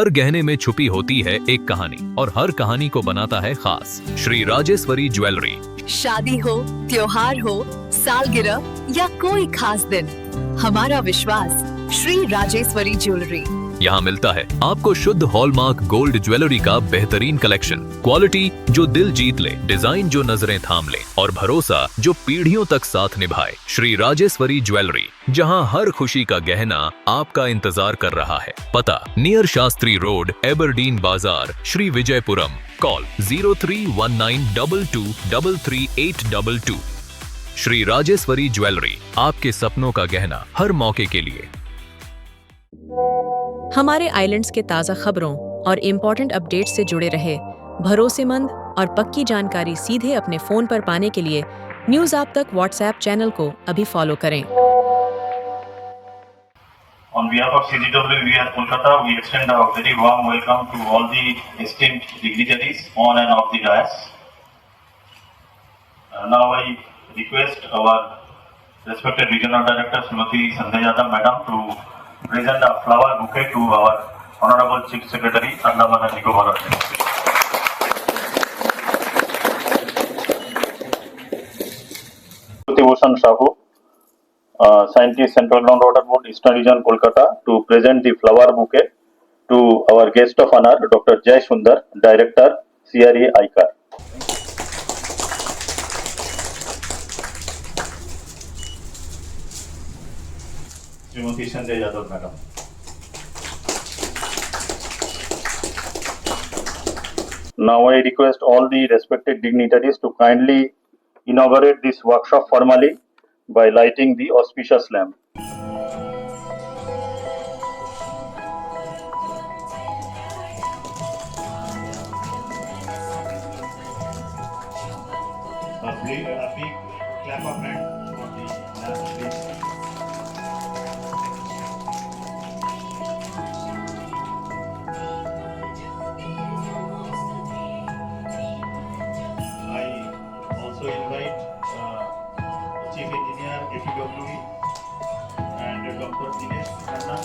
हर गहने में छुपी होती है एक कहानी और हर कहानी को बनाता है खास। श्री राजेश्वरी ज्वेलरी। शादी हो, त्योहार हो, सालगिरह या कोई खास दिन, हमारा विश्वास श्री राजेश्वरी ज्वेलरी। यहाँ मिलता है आपको शुद्ध हॉलमार्क गोल्ड ज्वेलरी का बेहतरीन कलेक्शन, क्वालिटी जो दिल जीत ले, डिजाइन जो नजरें थाम ले और भरोसा जो पीढ़ियों तक साथ निभाए। श्री राजेश्वरी ज्वेलरी, जहाँ हर खुशी का गहना आपका इंतजार कर रहा है। पता नियर शास्त्री रोड, एबरडीन बाजार, श्री विजयपुरम। कॉल 031922333822। श्री राजेश्वरी ज्वेलरी, आपके सपनों का गहना हर मौके के लिए। हमारे आइलैंड्स के ताज़ा खबरों और इम्पोर्टेंट अपडेट्स से जुड़े रहे, भरोसेमंद और पक्की जानकारी सीधे अपने फ़ोन पर पाने के लिए न्यूज़ आप तक व्हाट्सएप चैनल को अभी फॉलो करें। On behalf of CGW VIJAY Kolkata, we extend a very warm welcome to all the esteemed dignitaries on and off the dais. Now I request our respected Regional Director Srimati Sanjay Yadav Madam to present a flower bouquet to our Honorable Chief Secretary, Andaman and Nicobar. Felicitation Sahu, Scientist, Central Groundwater Board, Eastern Region, Kolkata, to present the flower bouquet to our guest of honor, Dr. Jai Sundar, Director, CRA ICAR. Srimati Sanjay Yadav Madam. Now I request all the respected dignitaries to kindly inaugurate this workshop formally by lighting the auspicious lamp. A big clap of hands for the lamp, please. I also invite Chief Engineer APWD and Dr. Dinesh Khanna,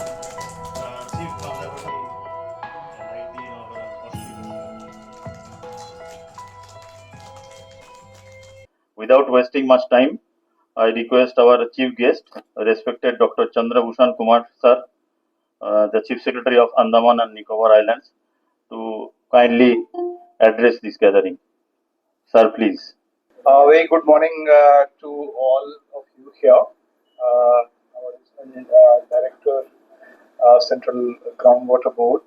Chief Conservative at the Inaugural Hospital. Without wasting much time, I request our Chief Guest, respected Dr. Chandra Bhushan Kumar Sir, the Chief Secretary of Andaman and Nicobar Islands, to kindly address this gathering. Sir, please. Very good morning to all of you here. Our Director, Central Groundwater Board,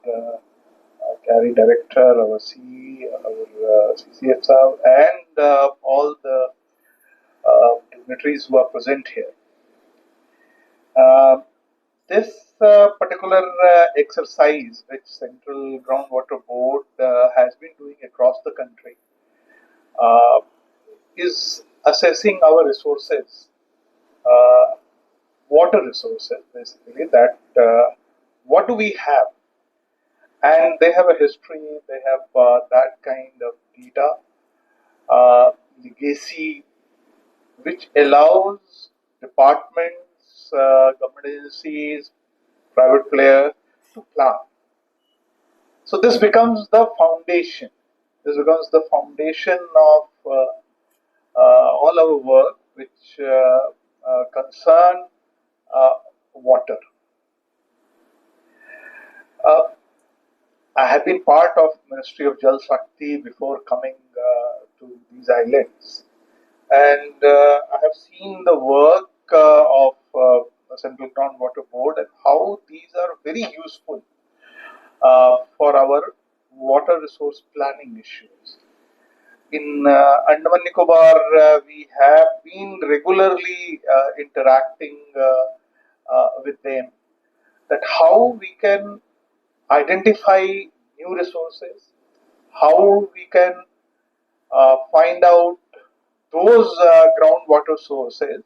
Carry Director, our CE, our CCFSR, and all the dignitaries who are present here. This particular exercise which Central Groundwater Board has been doing across the country is assessing our resources, water resources basically, that what do we have, and they have a history, they have that kind of data, legacy, which allows departments, government agencies, private players to plan. So this becomes the foundation. This becomes the foundation of all our work which concern water. I have been part of Ministry of Jal Shakti before coming to these islands, and I have seen the work of Central Groundwater Board and how these are very useful for our water resource planning issues. In Andaman Nicobar, we have been regularly interacting with them, that how we can identify new resources, how we can find out those groundwater sources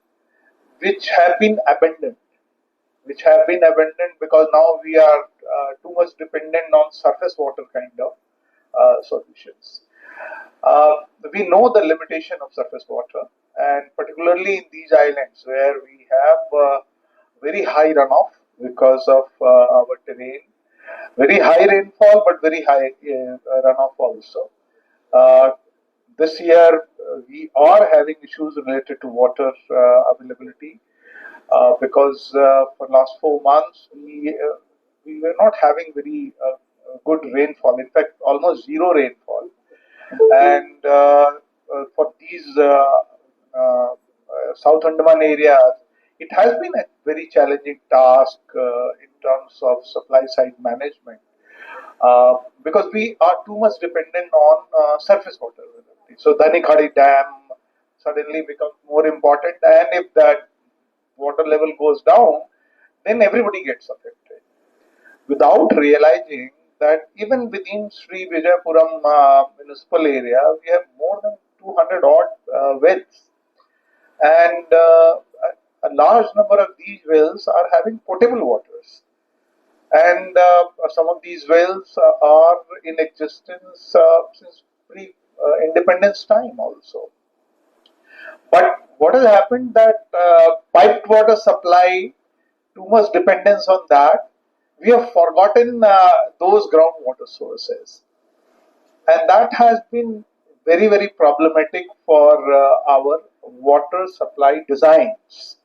which have been abandoned, because now we are too much dependent on surface water kind of solutions. We know the limitation of surface water, and particularly in these islands where we have very high runoff because of our terrain, Very high rainfall, but very high runoff also. Uh, this year, we are having issues related to water availability because for last 4 months we were not having very good rainfall. In fact, almost zero rainfall. And for these South Andaman areas, it has been a very challenging task in terms of supply side management because we are too much dependent on surface water availability. So Dhani Dam suddenly becomes more important, and if that water level goes down, then everybody gets affected without realizing that even within Sri Vijayapuram municipal area, we have more than 200 odd wells, and a large number of these wells are having potable waters. And some of these wells are in existence since pre-independence time also. But what has happened that piped water supply, too much dependence on that, we have forgotten those groundwater sources, and that has been very, very problematic for our water supply designs.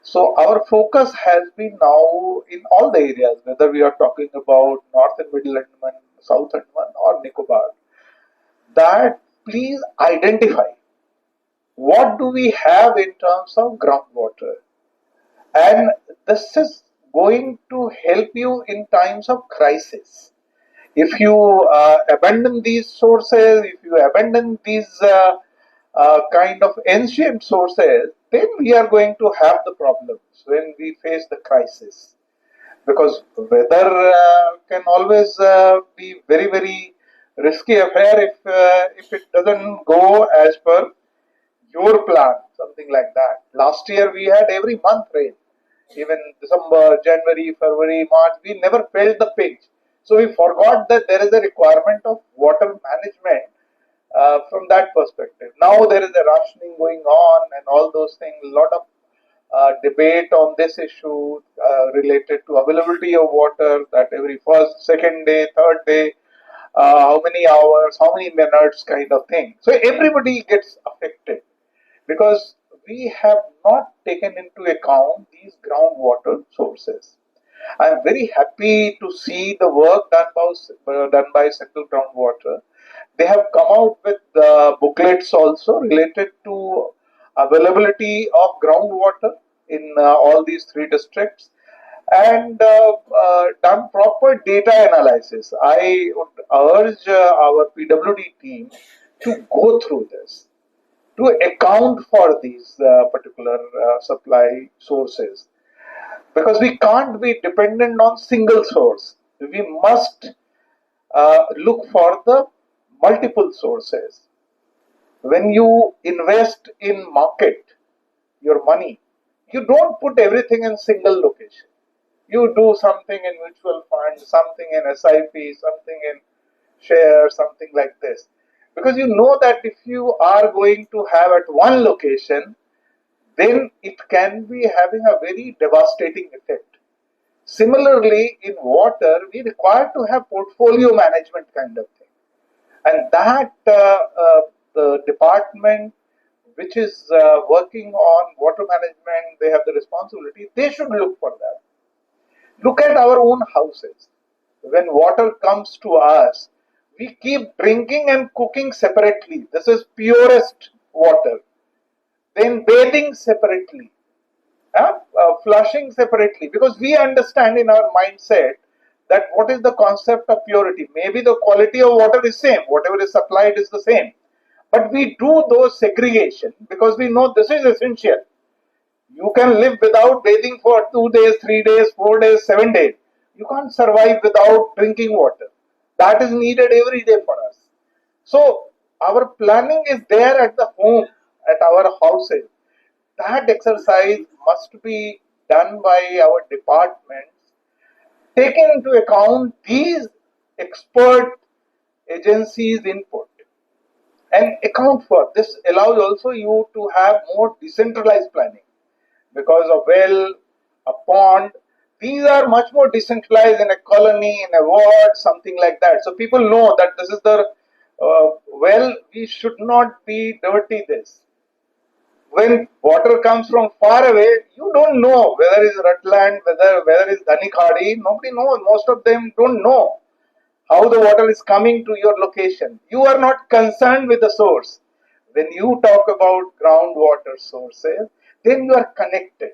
So our focus has been now in all the areas, whether we are talking about North and Middle Andaman, South Andaman, or Nicobar, that please identify what do we have in terms of groundwater, and this is going to help you in times of crisis. If you abandon these sources, if you abandon these kind of ancient sources, then we are going to have the problems when we face the crisis. Because weather can always be very, very risky affair if it doesn't go as per your plan, something like that. Last year we had every month rain, even December, January, February, March. We never felt the pinch. So we forgot that there is a requirement of water management from that perspective. Now there is a rationing going on and all those things. A lot of debate on this issue related to availability of water, that every first, second day, third day, how many hours, how many minutes kind of thing. So everybody gets affected because we have not taken into account these groundwater sources. I am very happy to see the work done by Central Groundwater. They have come out with booklets also related to availability of groundwater in all these three districts, and done proper data analysis. I would urge our PWD team to go through this, to account for these particular supply sources, because we can't be dependent on single source. We must look for the multiple sources. When you invest in market your money, you don't put everything in single location. You do something in mutual fund, something in SIP, something in share, something like this, because you know that if you are going to have at one location, then it can be having a very devastating effect. Similarly, in water, we require to have portfolio management kind of thing, and that the department which is working on water management, they have the responsibility. They should look for that. Look at our own houses. When water comes to us, we keep drinking and cooking separately. This is purest water. Then bathing separately, flushing separately, because we understand in our mindset that what is the concept of purity. Maybe the quality of water is same, whatever is supplied is the same, but we do those segregation because we know this is essential. You can live without bathing for 2 days, 3 days, 4 days, 7 days. You can't survive without drinking water. That is needed every day for us. So our planning is there at the home, at our houses. That exercise must be done by our departments, taking into account these expert agencies' input, and account for this. Allows also you to have more decentralized planning, because a well, a pond, These are much more decentralized in a colony, in a ward, something like that. So people know that this is the well, we should not be dirty this. When water comes from far away, you don't know whether it's Rutland, whether it's Dhanikhadi. Nobody knows. Most of them don't know how the water is coming to your location. You are not concerned with the source. When you talk about groundwater sources, then you are connected.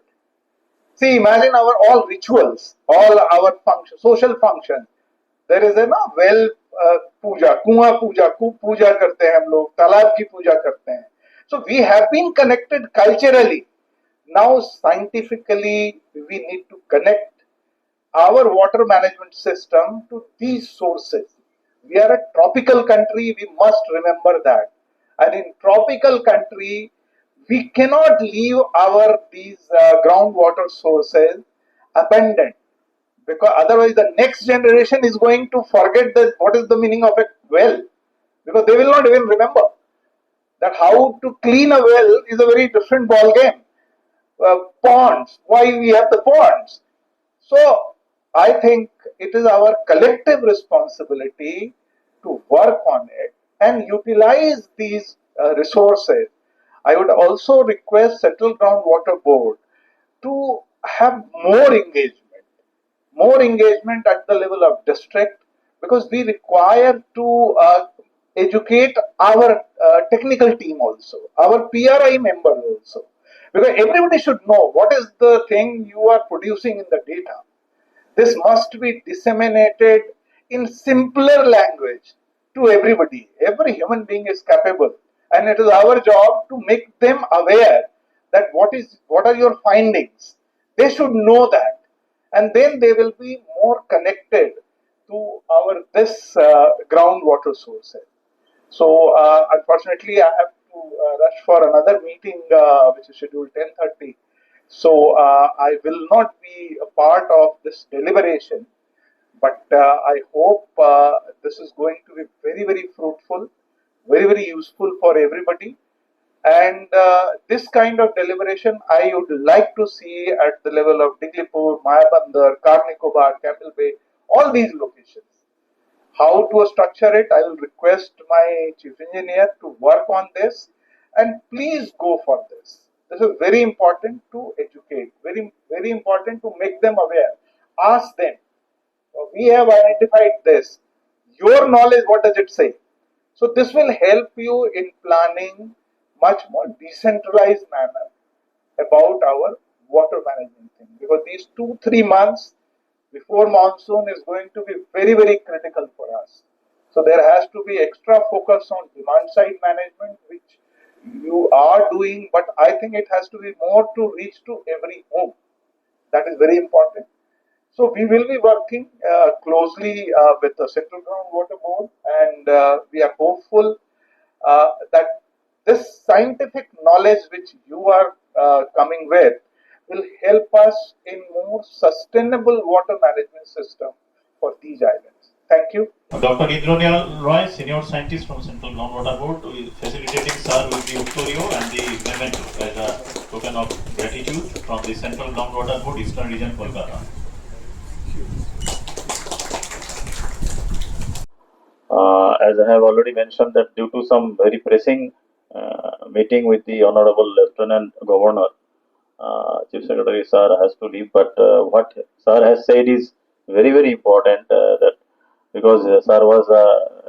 See, imagine our all rituals, all our functions, social functions. There is a well puja, कुआं पूजा, कूप पूजा करते हैं हम लोग, तालाब की पूजा करते हैं. So we have been connected culturally. Now scientifically, we need to connect our water management system to these sources. We are a tropical country, we must remember that. And in tropical country, we cannot leave our these groundwater sources abandoned, because otherwise the next generation is going to forget that what is the meaning of a well, because they will not even remember that how to clean a well is a very different ball game. Ponds, why we have the ponds. So I think it is our collective responsibility to work on it and utilize these resources. I would also request Central Groundwater Board to have more engagement at the level of district, because we require to educate our technical team also, our PRI members also, because everybody should know what is the thing you are producing in the data. This must be disseminated in simpler language to everybody. Every human being is capable, and it is our job to make them aware that what are your findings. They should know that, and then they will be more connected to our this groundwater sources. So unfortunately, I have to rush for another meeting which is scheduled 10:30. So I will not be a part of this deliberation, but I hope this is going to be very, very fruitful, very, very useful for everybody. And this kind of deliberation I would like to see at the level of Diglipur, Mayabandar, Nicobar, Camel Bay, all these locations. How to structure it, I will request my chief engineer to work on this, and please go for this. This is very important to educate, very, very important to make them aware. Ask them, we have identified this. Your knowledge, what does it say? So this will help you in planning much more decentralized manner about our water management thing. Because these 2-3 months before monsoon is going to be very, very critical for us. So there has to be extra focus on demand side management, which you are doing, but I think it has to be more to reach to every home. That is very important. So we will be working closely with the Central Groundwater Board, and we are hopeful that this scientific knowledge which you are coming with will help us in more sustainable water management system for these islands. Thank you. Dr. Inaugural Roy, Senior Scientist from Central Groundwater Board, is facilitating sir with the Octorio and the memento as a token of gratitude from the Central Groundwater Board, Eastern Region, Kolkata. As I have already mentioned, that due to some very pressing meeting with the Honorable Lieutenant Governor, Chief Secretary sir has to leave. But what sir has said is very, very important, that because sir was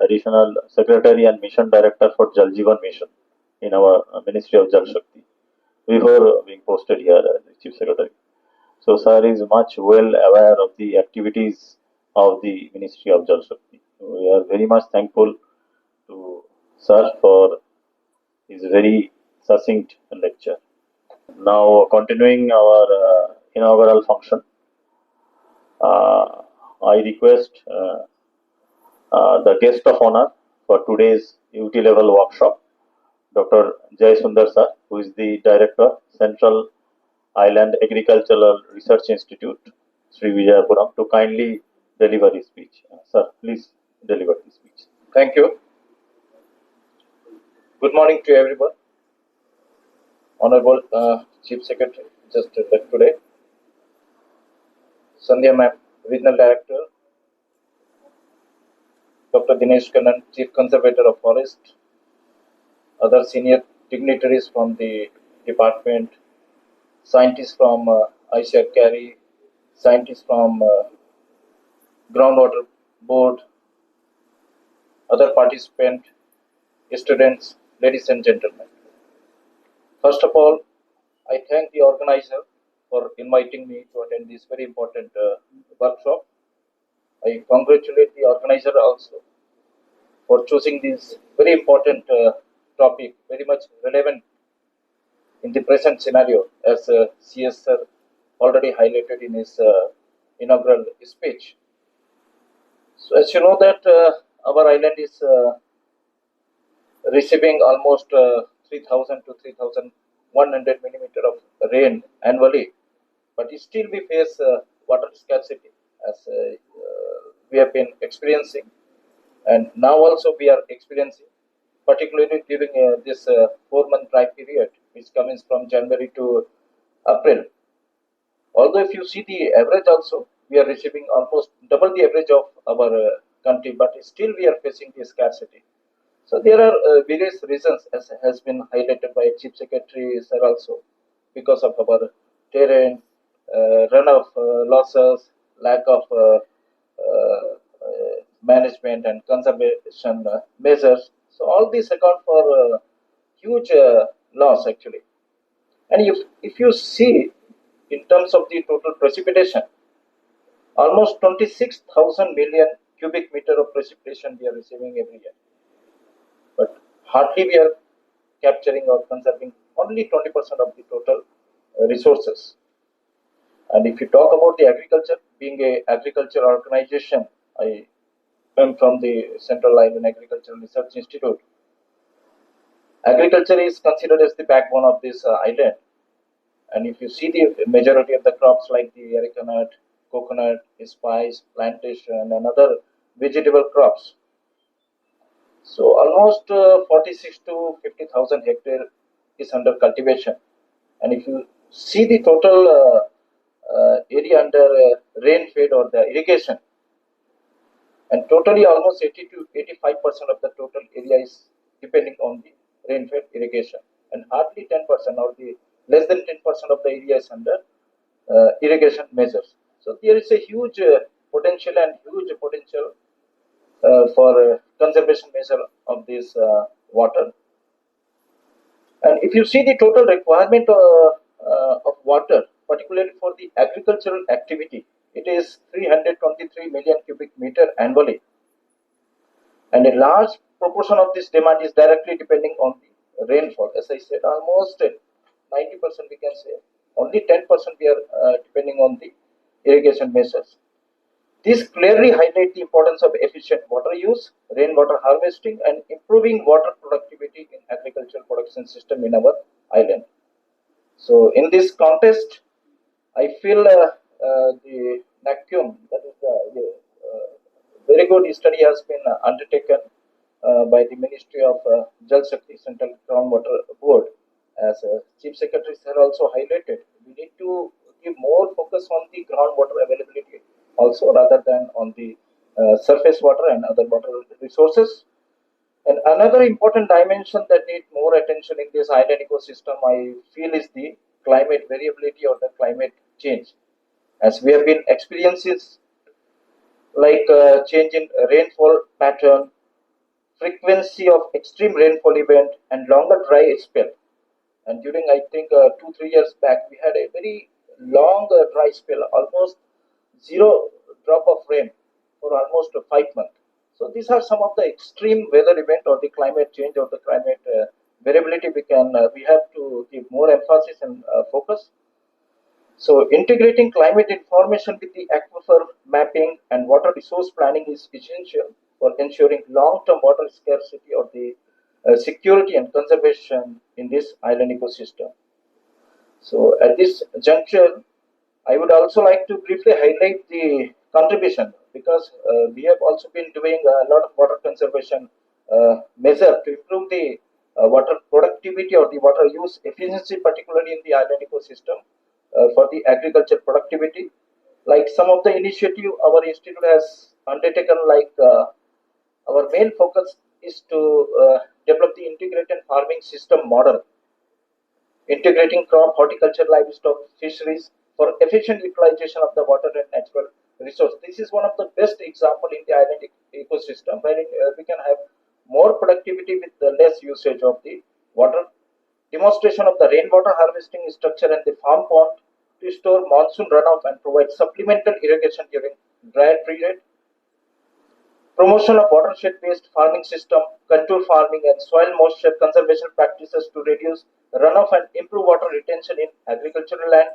additional secretary and mission director for Jal Jeevan mission in our Ministry of Jal Shakti before being posted here as the Chief Secretary. So sir is much well aware of the activities of the Ministry of Jal Shakti. We are very much thankful to sir for his very succinct lecture. Now continuing our inaugural function, I request the guest of honor for today's UT level workshop, Dr. Jay Sundar sir, who is the Director, Central Island Agricultural Research Institute, Sri Vijayapuram, to kindly deliver his speech. Sir, please deliver the speech. Thank you. Good morning to everyone. Honorable Chief Secretary, just left today. Sandhya Ma'am, Regional Director, Dr. Dinesh Kannan, Chief Conservator of Forest, other senior dignitaries from the department, scientists from ICR Carry, scientists from Groundwater Board, other participants, students, ladies and gentlemen. First of all, I thank the organizer for inviting me to attend this very important workshop. I congratulate the organizer also for choosing this very important topic, very much relevant in the present scenario, as CS sir already highlighted in his inaugural speech. So, as you know that our island is receiving almost 3,000 to 3,100 millimeter of rain annually, but still we face water scarcity as we have been experiencing, and now also we are experiencing, particularly during this 4-month dry period, which comes from January to April. Although if you see the average also, we are receiving almost double the average of our country, but still we are facing the scarcity. So there are various reasons, as has been highlighted by Chief Secretary sir also, because of our terrain, runoff losses, lack of management and conservation measures. So all these account for huge loss actually. And if you see in terms of the total precipitation, almost 26,000 million cubic meter of precipitation we are receiving every year. But hardly we are capturing or conserving only 20% of the total resources. And if you talk about the agriculture, being a agriculture organization, I am from the Central Island Agricultural Research Institute. Agriculture is considered as the backbone of this island. And if you see the majority of the crops like the areca nut, coconut, spice, plantation, and other vegetable crops, so almost 46 to 50,000 hectare is under cultivation. And if you see the total area under rain-fed or the irrigation, and totally almost 80 to 85% of the total area is depending on the rain-fed irrigation, and hardly 10% or the less than 10% of the area is under irrigation measures. So there is a huge potential and huge potential for conservation measure of this water. And if you see the total requirement of water, particularly for the agricultural activity, it is 323 million cubic meter annually. And a large proportion of this demand is directly depending on the rainfall. As I said, almost 90% we can say. Only 10% we are depending on the irrigation measures. This clearly highlights the importance of efficient water use, rainwater harvesting, and improving water productivity in agricultural production system in our island. So, in this context, I feel the NAQUIM, that is the very good study has been undertaken by the Ministry of Jal Shakti Central Groundwater Board. As Chief Secretary sir also highlighted, we need to give more focus on the groundwater availability also rather than on the surface water and other water resources. And another important dimension that needs more attention in this island ecosystem, I feel, is the climate variability or the climate change. As we have been experiencing like change in rainfall pattern, frequency of extreme rainfall event, and longer dry spell. And during, I think, 2-3 years back, we had a very long dry spell, almost zero drop of rain for almost 5 months. So these are some of the extreme weather event or the climate change or the climate variability we have to give more emphasis and focus. So integrating climate information with the aquifer mapping and water resource planning is essential for ensuring long-term water scarcity or the security and conservation in this island ecosystem. So at this juncture, I would also like to briefly highlight the contribution, because we have also been doing a lot of water conservation measure to improve the water productivity or the water use efficiency, particularly in the island ecosystem for the agriculture productivity. Like some of the initiative our institute has undertaken, like our main focus is to develop the integrated farming system model, integrating crop, horticulture, livestock, fisheries for efficient utilization of the water and natural resource. This is one of the best example in the island ecosystem, wherein we can have more productivity with the less usage of the water. Demonstration of the rainwater harvesting structure and the farm pond to store monsoon runoff and provide supplemental irrigation during dry period. Promotion of watershed-based farming system, contour farming, and soil moisture conservation practices to reduce runoff and improve water retention in agricultural land.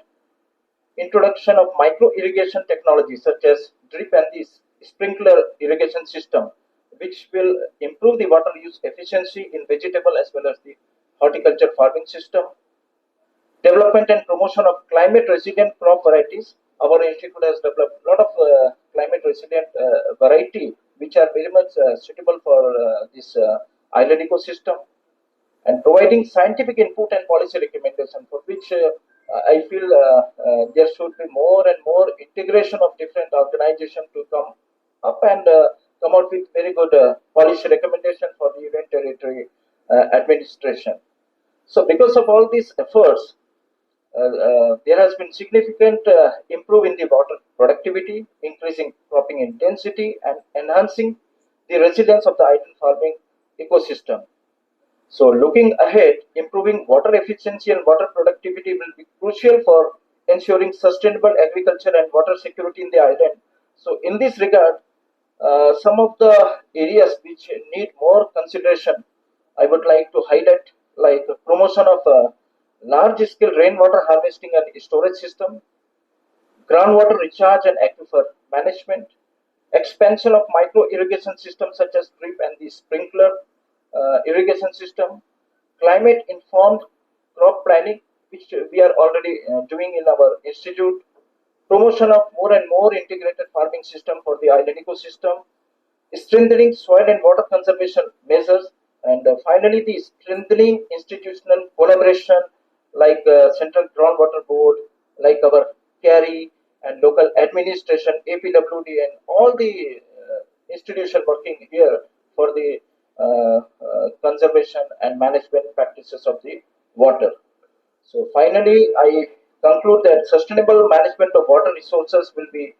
Introduction of micro irrigation technologies such as drip and the sprinkler irrigation system, which will improve the water use efficiency in vegetable as well as the horticulture farming system. Development and promotion of climate resilient crop varieties. Our institute has developed a lot of climate resilient variety which are very much suitable for this island ecosystem, and providing scientific input and policy recommendation, for which I feel there should be more and more integration of different organizations to come up and come out with very good policy recommendation for the Union Territory administration. So because of all these efforts, there has been significant improve in the water productivity, increasing cropping intensity, and enhancing the resilience of the island farming ecosystem. So looking ahead, improving water efficiency and water productivity will be crucial for ensuring sustainable agriculture and water security in the island. So in this regard, some of the areas which need more consideration, I would like to highlight, like promotion of large-scale rainwater harvesting and storage system, groundwater recharge and aquifer management, expansion of micro irrigation systems such as drip and the sprinkler irrigation system, climate informed crop planning, which we are already doing in our institute, promotion of more and more integrated farming system for the island ecosystem, strengthening soil and water conservation measures, and finally the strengthening institutional collaboration like Central Groundwater Board, like our CARI and local administration, APWD, and all the institution working here for the conservation and management practices of the water. So finally, I conclude that sustainable management of water resources will be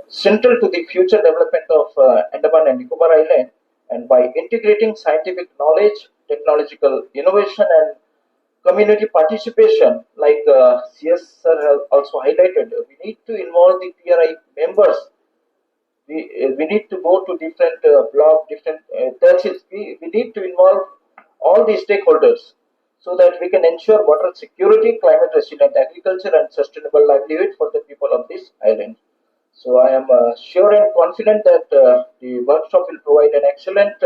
central to the future development of Andaman and Nicobar Island, and by integrating scientific knowledge, technological innovation, and community participation, like CS sir has also highlighted, we need to involve the PRI members. We need to go to different block, different touches. We need to involve all the stakeholders so that we can ensure water security, climate resilient agriculture, and sustainable livelihood for the people of this island. So I am sure and confident that the workshop will provide an excellent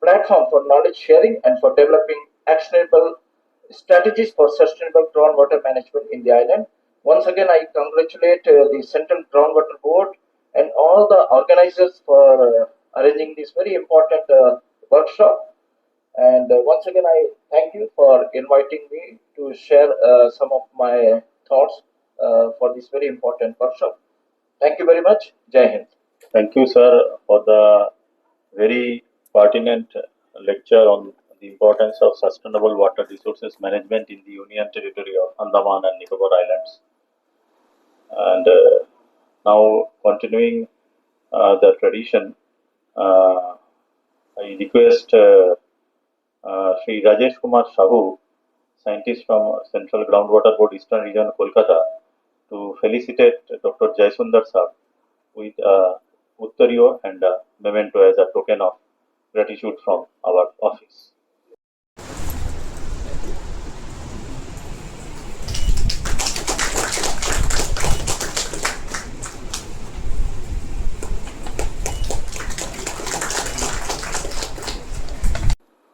platform for knowledge sharing and for developing actionable strategies for sustainable groundwater management in the island. Once again, I congratulate the Central Groundwater Board and all the organizers for arranging this very important workshop. And once again, I thank you for inviting me to share some of my thoughts for this very important workshop. Thank you very much. Jai Hind. Thank you, sir, for the very pertinent lecture on the importance of sustainable water resources management in the Union Territory of Andaman and Nicobar Islands. And now, continuing the tradition, I request Sri Rajesh Kumar Sahu, scientist from Central Groundwater Board, Eastern Region, Kolkata, to felicitate Dr. Jaisundar sir with Uttario and memento as a token of gratitude from our office.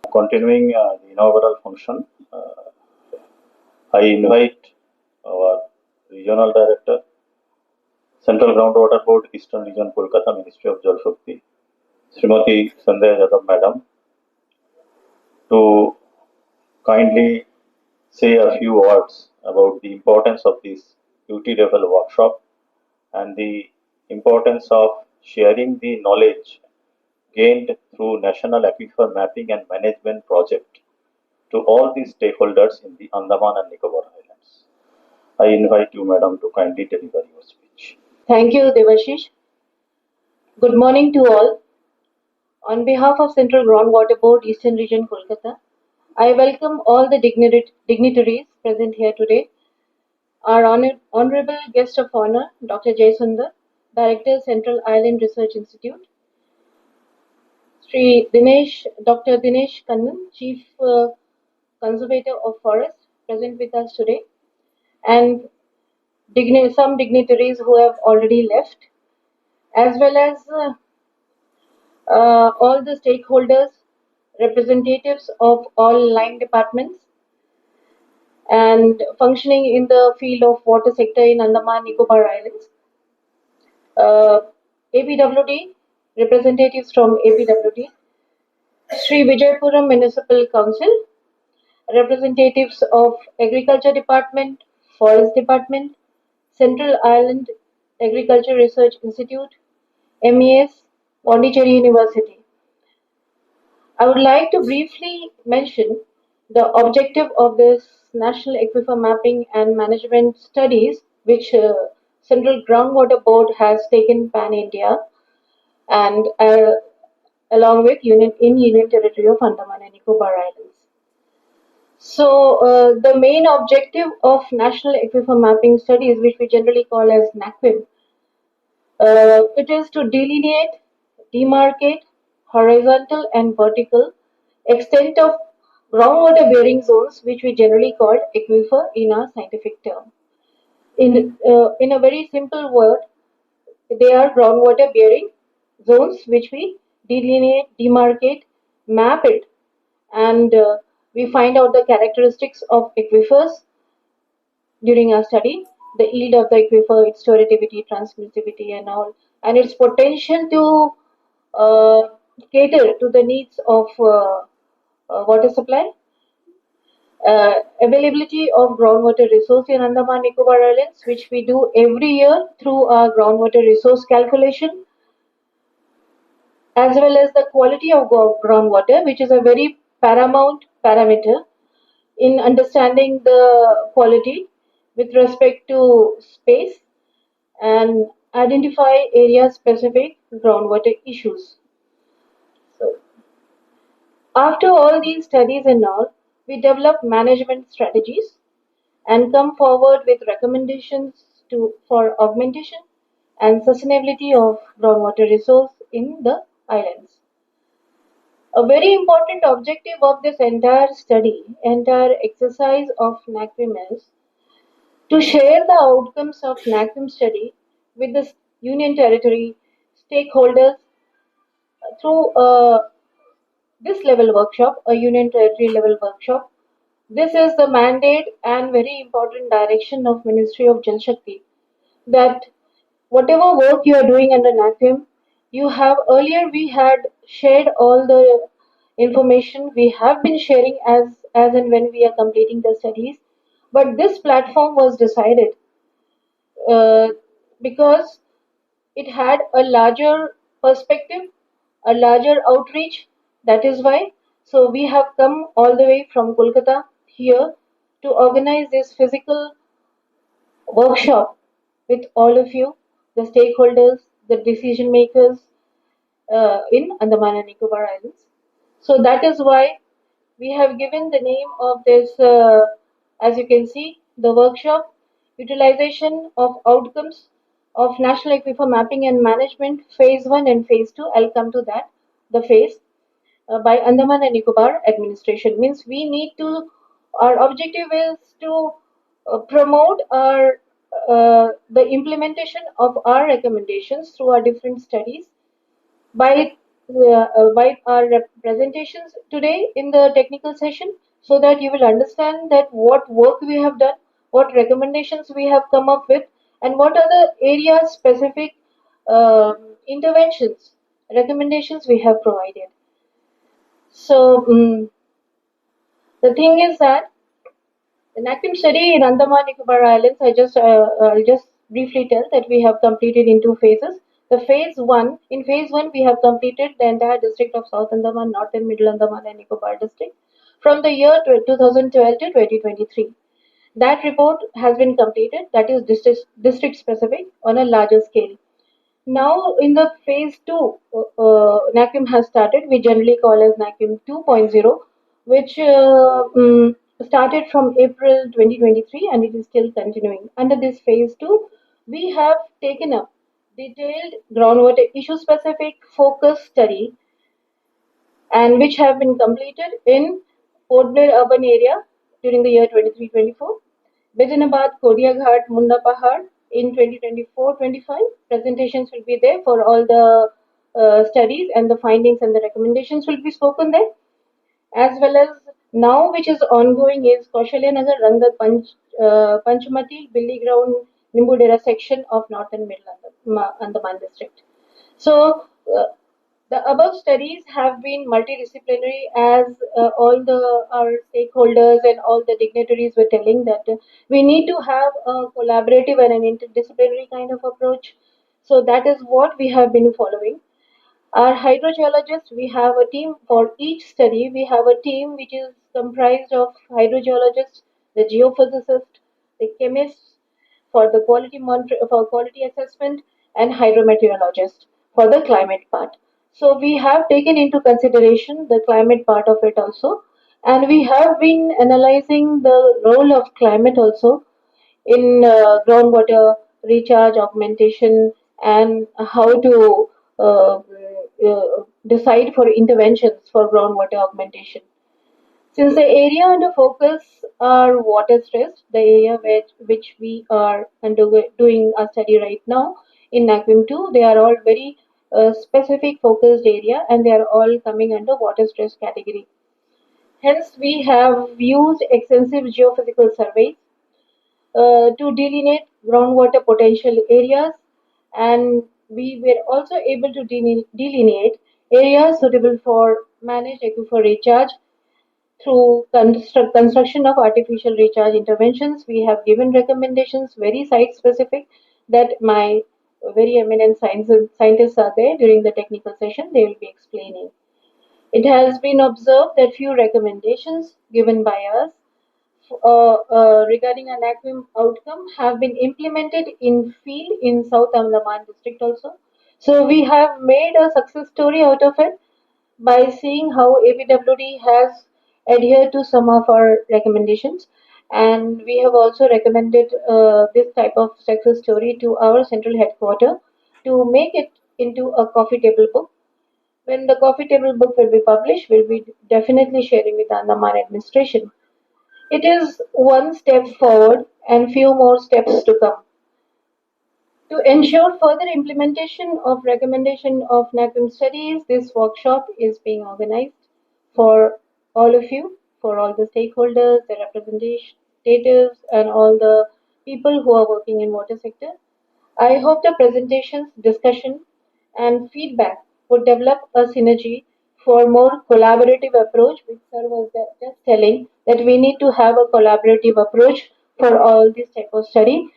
Continuing the inaugural function, I invite our Regional Director, Central Groundwater Board, Eastern Region, Kolkata, Ministry of Jal Shakti, Srimati Sandhya Yadav Madam, to kindly say a few words about the importance of this duty level workshop and the importance of sharing the knowledge gained through National Aquifer Mapping and Management Project to all the stakeholders in the Andaman and Nicobar Islands. I invite you, Madam, to kindly deliver your speech. Thank you, Devashish. Good morning to all. On behalf of Central Groundwater Board, Eastern Region, Kolkata, I welcome all the dignitaries present here today. Our honorable guest of honor, Dr. Jayasundar, Director, Central Island Research Institute, Dr. Dinesh Kannan, Chief Conservator of Forest, present with us today, and some dignitaries who have already left, as well as all the stakeholders, representatives of all line departments, and functioning in the field of water sector in Andaman Nicobar Islands. APWD, representatives from APWD, Sri Vijaypuram Municipal Council, representatives of Agriculture Department, Forest Department, Central Island Agriculture Research Institute, MES, Pondicherry University. I would like to briefly mention the objective of this National Aquifer Mapping and Management Studies, which Central Groundwater Board has taken pan-India and along with Union Territory of Andaman and Nicobar Islands. So the main objective of National Aquifer Mapping Studies, which we generally call as NAQUIM, it is to delineate, demarcate horizontal and vertical extent of groundwater bearing zones, which we generally call aquifer in our scientific term. In a very simple word, they are groundwater bearing zones which we delineate, demarcate, map it, and we find out the characteristics of aquifers during our study, the yield of the aquifer, its storability, transmittivity, and all, and its potential to cater to the needs of water supply, availability of groundwater resource in Andaman Nicobar Islands, which we do every year through our groundwater resource calculation, as well as the quality of groundwater, which is a very paramount parameter in understanding the quality with respect to space and identify area-specific groundwater issues. So, after all these studies and all, we develop management strategies and come forward with recommendations for augmentation and sustainability of groundwater resource in the islands. A very important objective of this entire exercise of NAQUIM is to share the outcomes of NAQUIM study with the Union Territory stakeholders through this level workshop, a Union Territory level workshop. This is the mandate and very important direction of Ministry of Jal Shakti, that whatever work you are doing under NAQUIM, we had shared all the information we have been sharing as and when we are completing the studies, but this platform was decided uh, because it had a larger perspective, a larger outreach. That is why. So we have come all the way from Kolkata here to organize this physical workshop with all of you, the stakeholders, the decision makers in Andaman and Nicobar Islands. So that is why we have given the name of this, as you can see, the workshop, utilization of outcomes of National Aquifer Mapping and Management, Phase 1 and Phase 2. I'll come to that, the phase by Andaman and Nicobar administration. Means we need to, our objective is to promote the implementation of our recommendations through our different studies by our presentations today in the technical session, so that you will understand that what work we have done, what recommendations we have come up with, and what are the area specific interventions, recommendations we have provided. So the thing is that the NAQUIM study in Andaman Nicobar Islands, I'll just briefly tell that we have completed in 2 phases. In phase one, we have completed the entire district of South Andaman, North and Middle Andaman and Nicobar district from the year 2012 to 2023. That report has been completed, that is district specific on a larger scale. Now, in the phase two, NAQUIM has started, we generally call as NAQUIM 2.0, which started from April 2023 and it is still continuing. Under this phase two, we have taken up detailed groundwater issue specific focus study and which have been completed in Port Blair urban area during the year 23-24, Bijanabad, Kodiaghat, Munda Pahad in 2024-25. Presentations will be there for all the studies and the findings and the recommendations will be spoken there. As well as now which is ongoing is Kaushalya Nagar, Rangat, Panchmati, Billy Ground, Nimbudera section of North and Middle Andaman district. So, the above studies have been multidisciplinary as all our stakeholders and all the dignitaries were telling that we need to have a collaborative and an interdisciplinary kind of approach. So that is what we have been following. Our hydrogeologists, we have a team for each study. We have a team which is comprised of hydrogeologists, the geophysicists, the chemists, for the quality assessment and hydrometeorologist for the climate part. So we have taken into consideration the climate part of it also, and we have been analyzing the role of climate also in groundwater recharge, augmentation, and how to decide for interventions for groundwater augmentation. Since the area under focus are water stressed, the area which we are doing a study right now in NAQUIM 2, they are all very specific focused area and they are all coming under water stress category. Hence, we have used extensive geophysical surveys to delineate groundwater potential areas, and we were also able to delineate areas suitable for managed aquifer recharge through construction of artificial recharge interventions. We have given recommendations very site specific that my very eminent scientists are there during the technical session. They will be explaining. It has been observed that few recommendations given by us regarding an NAQUIM outcome have been implemented in field in South Andaman district also. So we have made a success story out of it by seeing how APWD has adhered to some of our recommendations, and we have also recommended this type of success story to our central headquarters to make it into a coffee table book. When the coffee table book will be published, we'll be definitely sharing with the Andaman administration. It is one step forward and few more steps to come. To ensure further implementation of recommendation of NAQUIM studies, this workshop is being organized for all of you, for all the stakeholders, the representatives, and all the people who are working in water sector. I hope the presentations, discussion, and feedback would develop a synergy for more collaborative approach, which sir was just telling that we need to have a collaborative approach for all this type of study.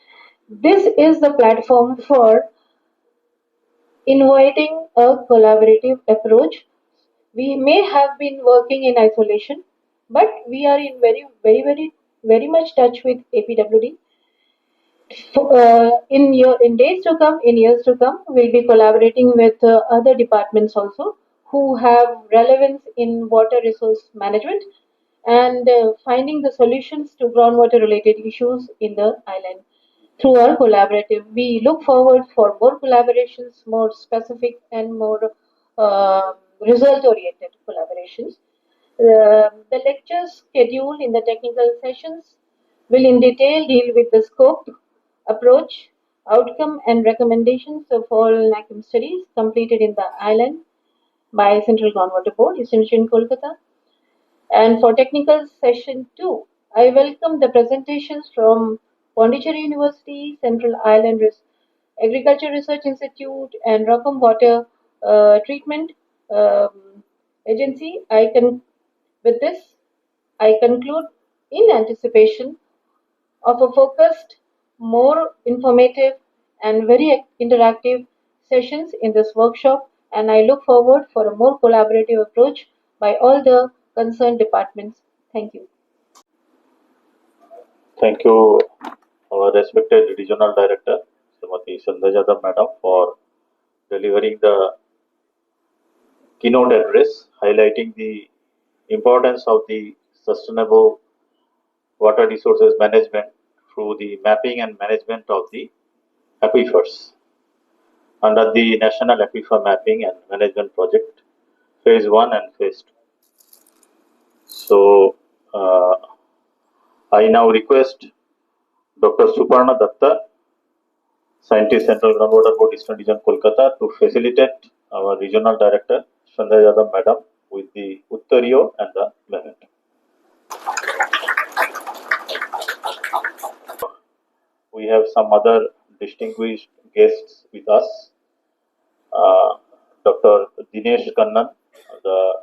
This is the platform for inviting a collaborative approach. We may have been working in isolation, but we are in very much touch with APWD. In days to come, in years to come, we'll be collaborating with other departments also who have relevance in water resource management and finding the solutions to groundwater related issues in the island through our collaborative. We look forward for more collaborations, more specific and more result oriented collaborations. The lectures scheduled in the technical sessions will in detail deal with the scope, approach, outcome and recommendations of all NAQUIM studies completed in the island by Central Groundwater Board, Extension Kolkata. And for technical session 2, I welcome the presentations from Pondicherry University, Central Island Agriculture Research Institute, and Rockham Water Treatment Agency. With this, I conclude in anticipation of a focused more informative and very interactive sessions in this workshop, and I look forward for a more collaborative approach by all the concerned departments. Thank you. Thank you, our respected Regional Director, Srimati Sandhya Madam, for delivering the keynote address highlighting the importance of the sustainable water resources management through the mapping and management of the aquifers under the National Aquifer Mapping and Management Project Phase 1 and Phase 2. So, I now request Dr. Suparna Datta, Scientist, Central Groundwater Board, Eastern Region, Kolkata, to facilitate our Regional Director, Sandhya Yadav Madam, with the Uttariyo and the memento. We have some other distinguished guests with us. Dr. Dinesh Kannan, the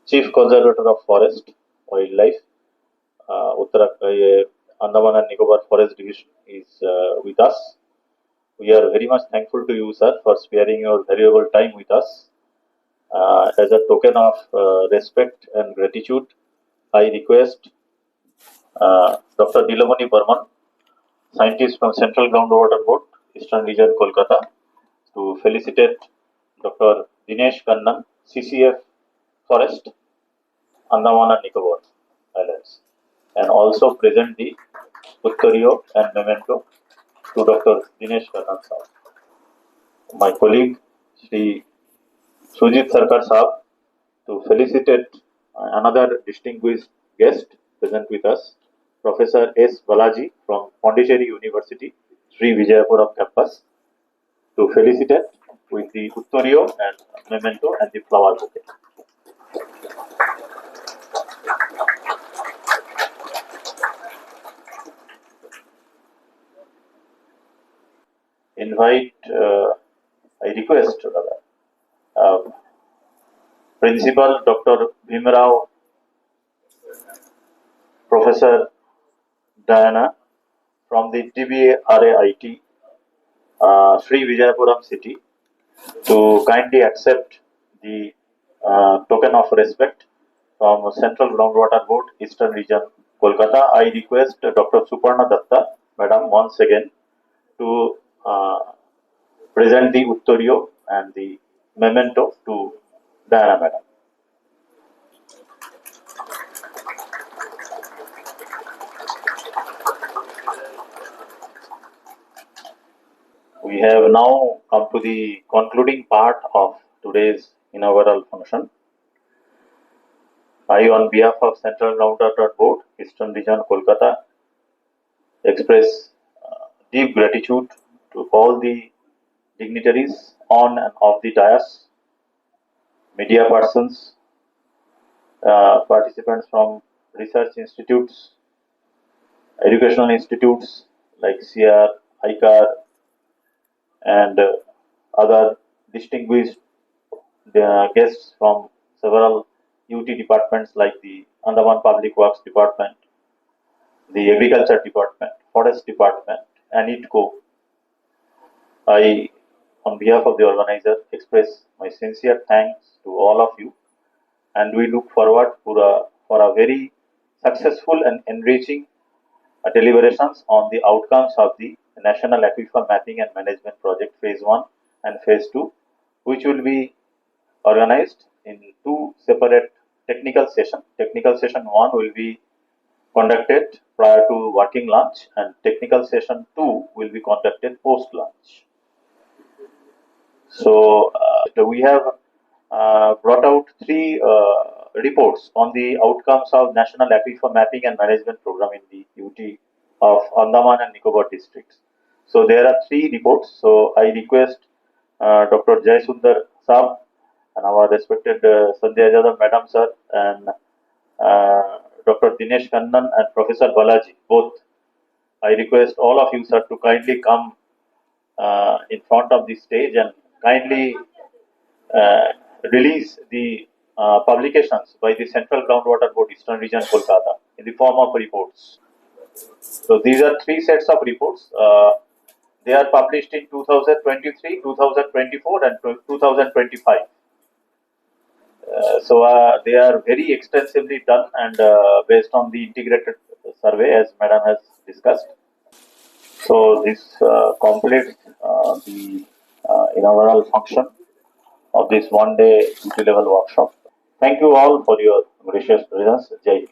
Chief Conservator of Forest Wildlife, Andaman and Nicobar Forest Division, is with us. We are very much thankful to you, sir, for sparing your valuable time with us. As a token of respect and gratitude, I request Dr. Nilamani Burman, Scientist from Central Groundwater Board, Eastern Region, Kolkata, to felicitate Dr. Dinesh Kannan, CCF Forest, Andaman and Nicobar Islands, and also present the Uttariyo and memento to Dr. Dinesh Kannan Saab. My colleague, Sri Sujit Sarkar Saab, to felicitate another distinguished guest present with us, Professor S. Balaji from Pondicherry University, Sri Vijayapuram campus, to felicitate with the Uttariyo and memento and the flower bouquet. I request Principal Dr. Bhimrao, Professor Diana from the TBA-RAIT, Sri Vijayapuram city, to kindly accept the token of respect from Central Groundwater Board, Eastern Region, Kolkata. I request Dr. Suparna Datta, Madam, once again to present the Uttariyo and the memento to Diana Madam. We have now come to the concluding part of today's inaugural function. I, on behalf of Central Groundwater Board, Eastern Region, Kolkata, express deep gratitude to all the dignitaries on and off the dais, media persons, participants from research institutes, educational institutes like CR, ICAR, and other distinguished guests from several UT departments like the Andaman Public Works Department, the Agriculture Department, Forest Department, and ITCO. I, on behalf of the organizer, express my sincere thanks to all of you, and we look forward for a very successful and enriching deliberations on the outcomes of the National Aquifer Mapping and Management Project Phase 1 and Phase 2, which will be organized in two separate technical sessions. Technical session 1 will be conducted prior to working lunch, and technical session 2 will be conducted post lunch. So we have brought out three reports on the outcomes of National Aquifer Mapping and Management Program in the UT of Andaman and Nicobar districts. So there are three reports. So I request Dr. Jayasundar Saab and our respected Sandhya Yadav Madam Sir and Dr. Dinesh Kannan and Professor Balaji, both. I request all of you, sir, to kindly come in front of the stage and kindly release the publications by the Central Groundwater Board, Eastern Region, Kolkata, in the form of reports. So these are three sets of reports. They are published in 2023, 2024 and 2025. They are very extensively done and based on the integrated survey as Madam has discussed. So this completes the inaugural function of this one-day duty level workshop. Thank you all for your gracious presence. Jai Hind.